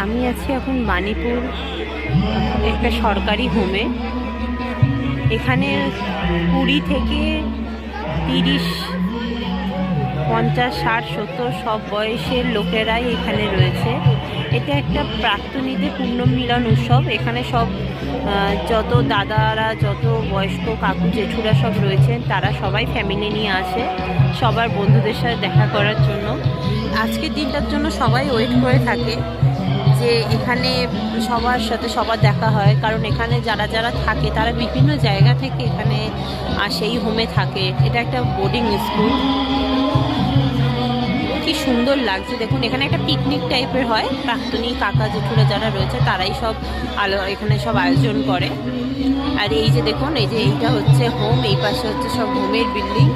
আমি আছি এখন বাণীপুর একটা সরকারি হোমে। এখানে 20 থেকে 30, 50, 60, 70 সব বয়সের লোকেরাই এখানে রয়েছে। এটা একটা প্রাক্তনীদের পুণ্যমিলন উৎসব। এখানে সব যত দাদারা, যত বয়স্ক কাকু জেঠুরা সব রয়েছেন, তারা সবাই ফ্যামিলি নিয়ে আসে সবার বন্ধুদের সাথে দেখা করার জন্য। আজকের দিনটার জন্য সবাই ওয়েট করে থাকে যে এখানে সবার সাথে সবার দেখা হয়, কারণ এখানে যারা যারা থাকে তারা বিভিন্ন জায়গা থেকে এখানে আসে, এই হোমে থাকে। এটা একটা বোর্ডিং স্কুল। কি সুন্দর লাগছে দেখুন। এখানে একটা পিকনিক টাইপের হয়, প্রাক্তনী কাকা জেঠুরা যারা রয়েছে তারাই সব এখানে সব আয়োজন করে। আর এই যে দেখুন, এই যে এইটা হচ্ছে হোম, এই পাশে হচ্ছে সব হোমের বিল্ডিং।